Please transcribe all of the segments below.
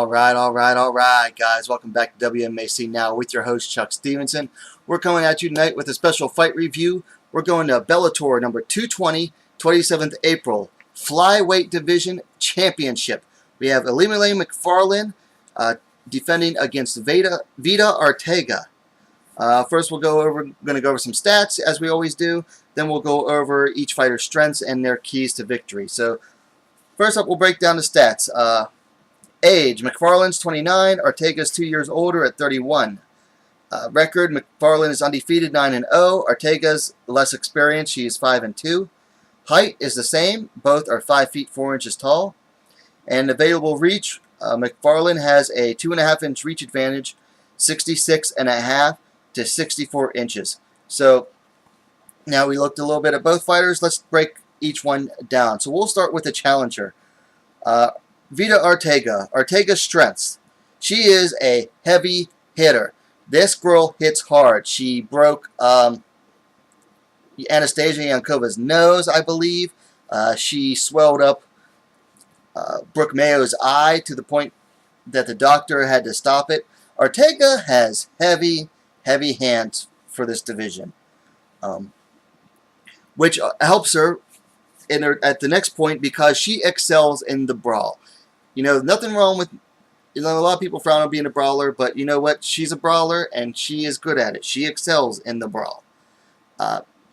All right, guys. Welcome back to WMMA Now with your host, Chuck Stevenson. We're coming at you tonight with a special fight review. We're going to Bellator number 220, 27th April, flyweight division championship. We have Ilima-Lei MacFarlane defending against Veta Arteaga. First, we're going to go over some stats, as we always do. Then we'll go over each fighter's strengths and their keys to victory. So, first up, we'll break down the stats. Age, MacFarlane's 29, Arteaga's 2 years older at 31. Record, MacFarlane is undefeated, 9-0. Arteaga's less experienced, she is 5-2. Height is the same, both are 5 feet 4 inches tall. And available reach, MacFarlane has a 2.5-inch reach advantage, 66.5 to 64 inches. So, now we looked a little bit at both fighters. Let's break each one down. So we'll start with the challenger. Veta Arteaga. Arteaga's strengths. She is a heavy hitter. This girl hits hard. She broke Anastasia Yankova's nose, I believe. She swelled up Brooke Mayo's eye to the point that the doctor had to stop it. Arteaga has heavy hands for this division, which helps her at the next point because she excels in the brawl. You know, nothing wrong with, a lot of people frown on being a brawler, but you know what? She's a brawler, and she is good at it. She excels in the brawl.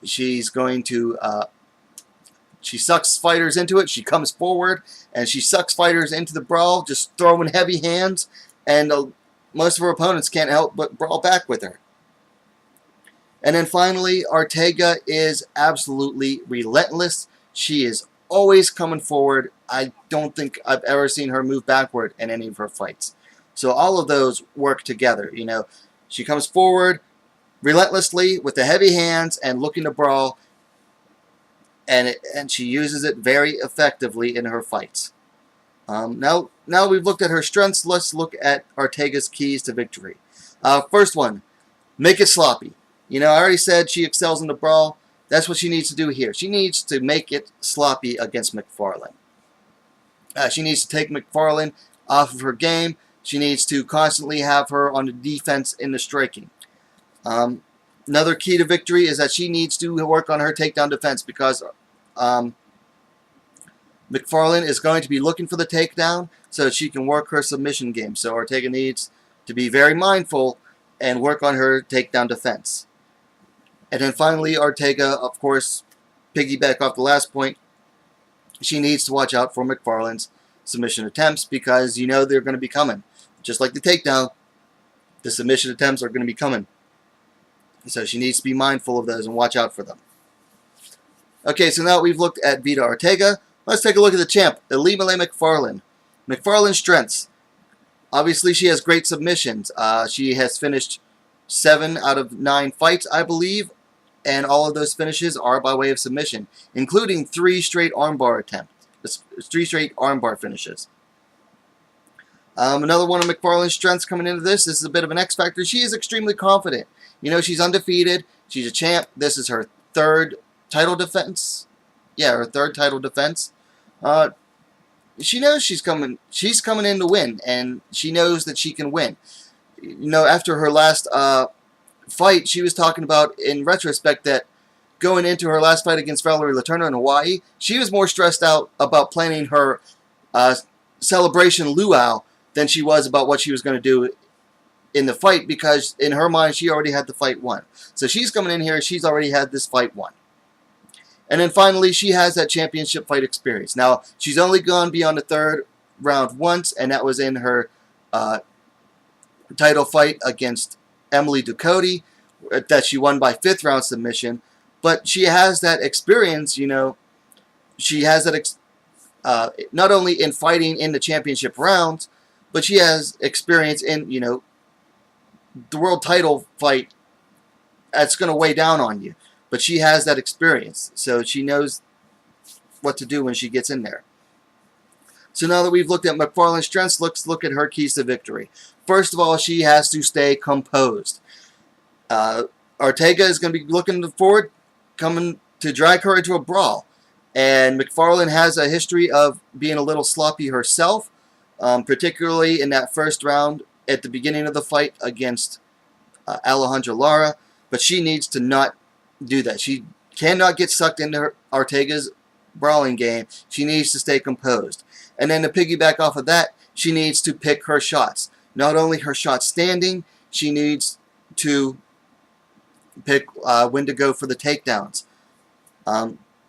She's going to, she sucks fighters into it. She comes forward, and she sucks fighters into the brawl, just throwing heavy hands, and most of her opponents can't help but brawl back with her. And then finally, Arteaga is absolutely relentless. She is always coming forward. I don't think I've ever seen her move backward in any of her fights. So all of those work together. You know, she comes forward relentlessly with the heavy hands and looking to brawl, and she uses it very effectively in her fights. Now we've looked at her strengths. Let's look at Arteaga's keys to victory. First one, make it sloppy. You know, I already said she excels in the brawl. That's what she needs to do here. She needs to make it sloppy against MacFarlane. She needs to take MacFarlane off of her game. She needs to constantly have her on the defense in the striking. Another key to victory is that she needs to work on her takedown defense because MacFarlane is going to be looking for the takedown so that she can work her submission game. So Arteaga needs to be very mindful and work on her takedown defense. And then finally, Arteaga, of course, piggyback off the last point, she needs to watch out for MacFarlane's submission attempts because you know they're going to be coming. Just like the takedown, the submission attempts are going to be coming. So she needs to be mindful of those and watch out for them. Okay, so now we've looked at Veta Arteaga. Let's take a look at the champ, Ilima-Lei MacFarlane. MacFarlane's strengths. Obviously, she has great submissions. She has finished 7 out of 9 fights, I believe, and all of those finishes are by way of submission, including 3 straight armbar attempts, 3 straight armbar finishes. Another one of MacFarlane's strengths coming into this is a bit of an X factor. She is extremely confident. You know, she's undefeated. She's a champ. This is her 3rd title defense. Yeah, her 3rd title defense. She knows she's coming in to win, and she knows that she can win. You know, after her last fight, she was talking about, in retrospect, that going into her last fight against Valerie Letourneau in Hawaii, she was more stressed out about planning her celebration luau than she was about what she was going to do in the fight, because in her mind, she already had the fight won. So she's coming in here, she's already had this fight won. And then finally, she has that championship fight experience. Now, she's only gone beyond the 3rd round once, and that was in her title fight against Emily Ducote that she won by 5th round submission. But she has that experience, you know. She has that not only in fighting in the championship rounds, but she has experience in, you know, the world title fight that's going to weigh down on you. But she has that experience, so she knows what to do when she gets in there. So now that we've looked at MacFarlane's strengths, let's look at her keys to victory. First of all, she has to stay composed. Arteaga is going to be looking forward, coming to drag her into a brawl. And MacFarlane has a history of being a little sloppy herself. particularly in that first round at the beginning of the fight against Alejandra Lara. But she needs to not do that. She cannot get sucked into Arteaga's brawling game. She needs to stay composed. And then to piggyback off of that, she needs to pick her shots. Not only her shots standing, she needs to pick when to go for the takedowns.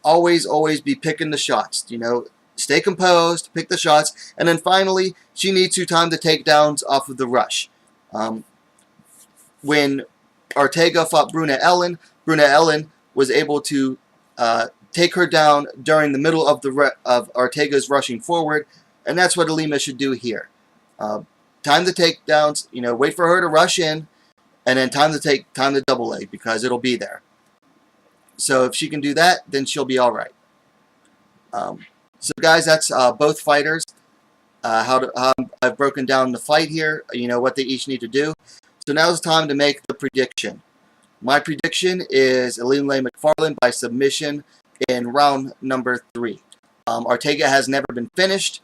Always be picking the shots. You know, stay composed, pick the shots, and then finally, she needs to time the takedowns off of the rush. When Arteaga fought Bruna Ellen was able to take her down during the middle of Arteaga's rushing forward, and that's what Ilima should do here. Time the takedowns, you know, wait for her to rush in, and then time the double leg, because it'll be there. So if she can do that, then she'll be all right. So guys, that's both fighters. How I've broken down the fight here. You know what they each need to do. So now it's time to make the prediction. My prediction is Ilima-Lei MacFarlane by submission in round number 3. Arteaga has never been finished.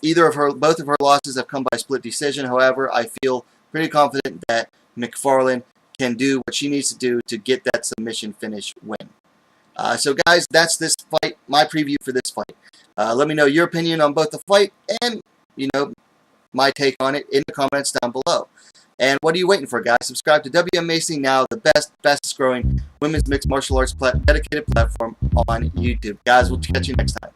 Both of her losses have come by split decision. However, I feel pretty confident that MacFarlane can do what she needs to do to get that submission finish win. So guys, that's this fight, my preview for this fight. Let me know your opinion on both the fight and, you know, my take on it in the comments down below. And what are you waiting for, guys? Subscribe to WMMA now, the fastest growing women's mixed martial arts dedicated platform on YouTube. Guys, we'll catch you next time.